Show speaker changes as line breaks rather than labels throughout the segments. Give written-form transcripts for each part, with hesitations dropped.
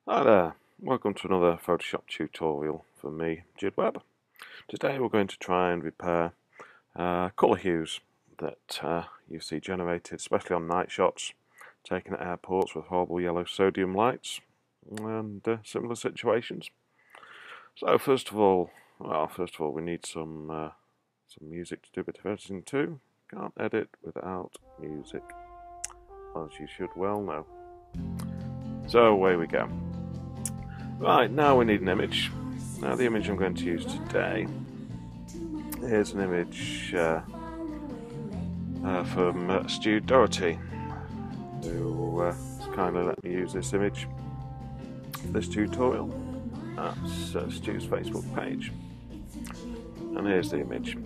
Hi there, welcome to another Photoshop tutorial from me, Jid Webb. Today we're going to try and repair colour hues that you see generated, especially on night shots, taken at airports with horrible yellow sodium lights and similar situations. So first of all we need some music to do a bit of editing too. Can't edit without music, as you should well know. So away we go. Right, now we need an image. Now the image I'm going to use today is an image from Stu Doherty, who has kindly let me use this image for this tutorial. That's Stu's Facebook page. And here's the image.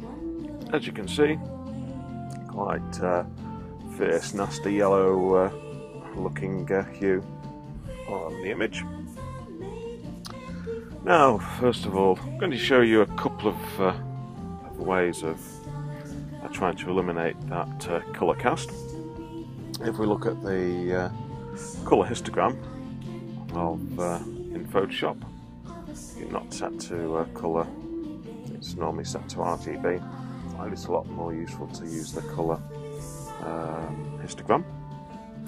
As you can see, quite fierce, nasty yellow looking hue on the image. Now, first of all, I'm going to show you a couple of ways of trying to eliminate that colour cast. If we look at the colour histogram in Photoshop, it's not set to colour, it's normally set to RGB. I find it's a lot more useful to use the colour histogram.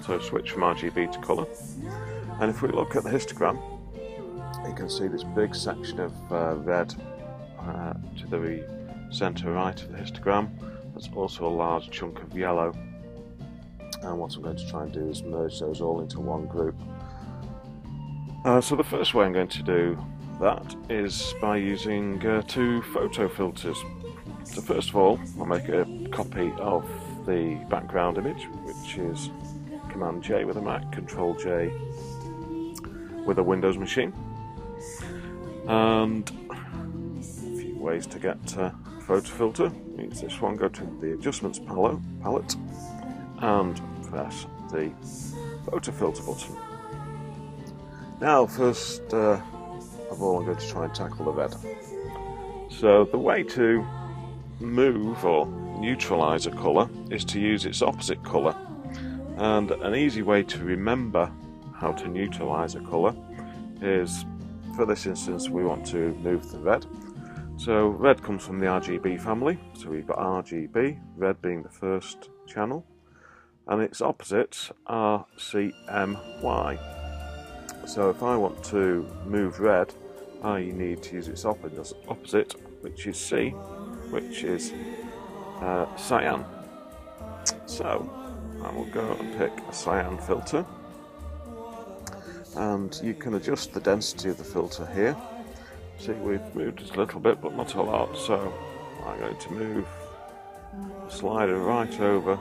So switch from RGB to colour. And if we look at the histogram, you can see this big section of red to the centre right of the histogram. There's also a large chunk of yellow, and what I'm going to try and do is merge those all into one group. So the first way I'm going to do that is by using two photo filters. So first of all, I'll make a copy of the background image, which is Command J with a Mac, Control J with a Windows machine. And a few ways to get photo filter. Use this one, go to the adjustments palette and press the photo filter button. Now first of all, I'm going to try and tackle the red. So the way to move or neutralize a colour is to use its opposite colour, and an easy way to remember how to neutralize a colour is, for this instance, we want to move the red. So red comes from the RGB family, so we've got RGB, red being the first channel, and its opposites are CMY. So if I want to move red, I need to use its opposite, which is C, which is cyan. So I will go and pick a cyan filter, and you can adjust the density of the filter here. See, we've moved it a little bit, but not a lot, so I'm going to move the slider right over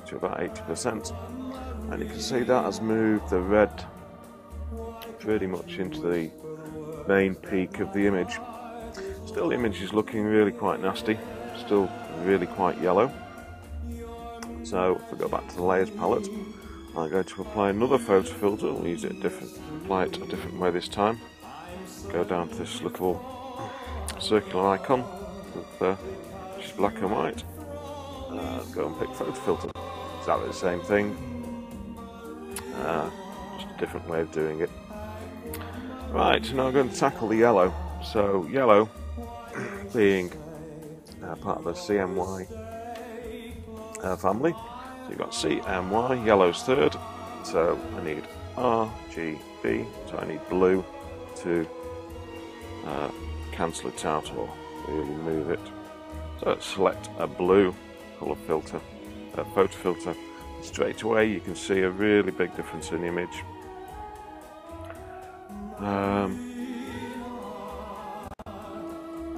to about 80%, and you can see that has moved the red pretty much into the main peak of the image. Still, the image is looking really quite nasty, still really quite yellow. So if we go back to the layers palette, I'm going to apply another photo filter. We'll use it apply it a different way this time. Go down to this little circular icon with just black and white. Go and pick photo filter. Exactly the same thing, just a different way of doing it. Right, now I'm going to tackle the yellow. So yellow being part of the CMY family. So you've got CMY, yellow's third, so I need RGB, so I need blue to cancel it out or really move it. So let's select a blue colour filter, photo filter. Straight away you can see a really big difference in the image.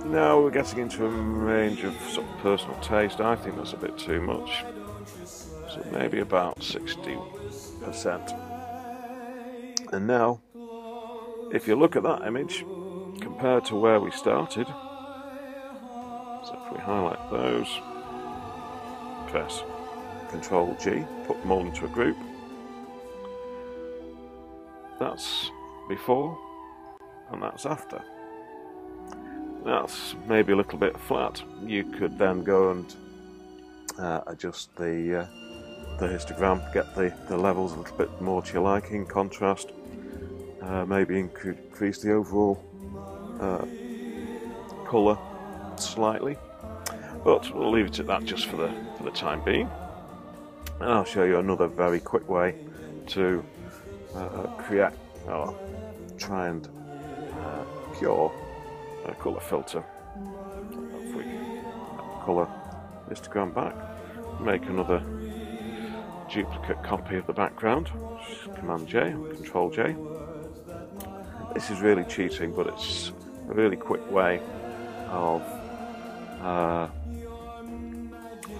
Now we're getting into a range of sort of personal taste. I think that's a bit too much. So maybe about 60%. And now, if you look at that image compared to where we started, so if we highlight those, press Control G, put them all into a group. That's before and that's after. That's maybe a little bit flat. You could then go and adjust the histogram, get the levels a little bit more to your liking, contrast, maybe increase the overall colour slightly, but we'll leave it at that just for the time being. And I'll show you another very quick way to create or try and cure a colour filter. If we colour histogram back, make another duplicate copy of the background, Command J or Control J. This is really cheating, but it's a really quick way of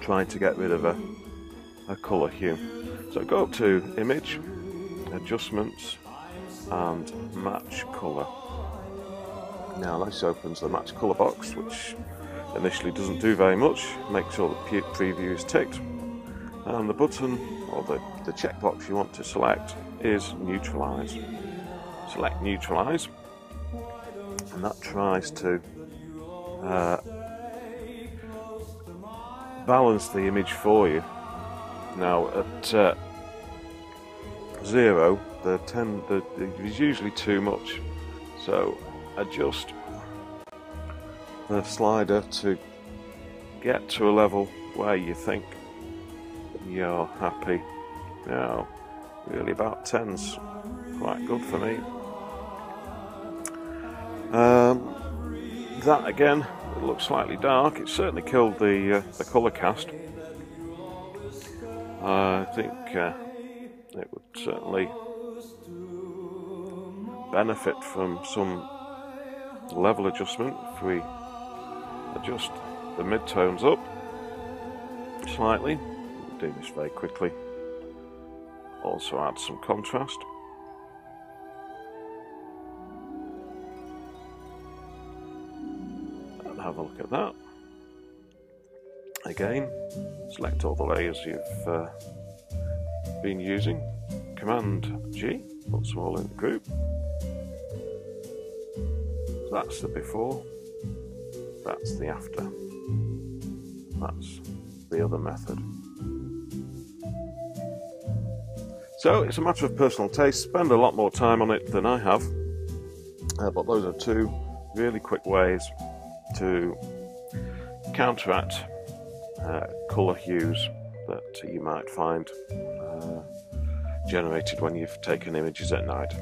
trying to get rid of a colour hue. So go up to Image, Adjustments and Match Colour. Now this opens the Match Colour box, which initially doesn't do very much. Make sure the preview is ticked, and the button or the checkbox you want to select is Neutralize. Select Neutralize, and that tries to balance the image for you. Now at 0, there's usually too much, so adjust the slider to get to a level where you think you're happy. Now, really about 10's quite good for me. That again, it looks slightly dark. It certainly killed the colour cast. I think it would certainly benefit from some level adjustment if we adjust the midtones up slightly. We'll do this very quickly. Also add some contrast. And have a look at that. Again, select all the layers you've been using. Command G, puts them all in the group. So that's the before, that's the after. That's the other method. So it's a matter of personal taste. Spend a lot more time on it than I have, but those are two really quick ways to counteract colour hues that you might find generated when you've taken images at night.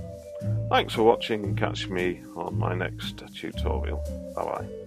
Thanks for watching, and catch me on my next tutorial. Bye bye.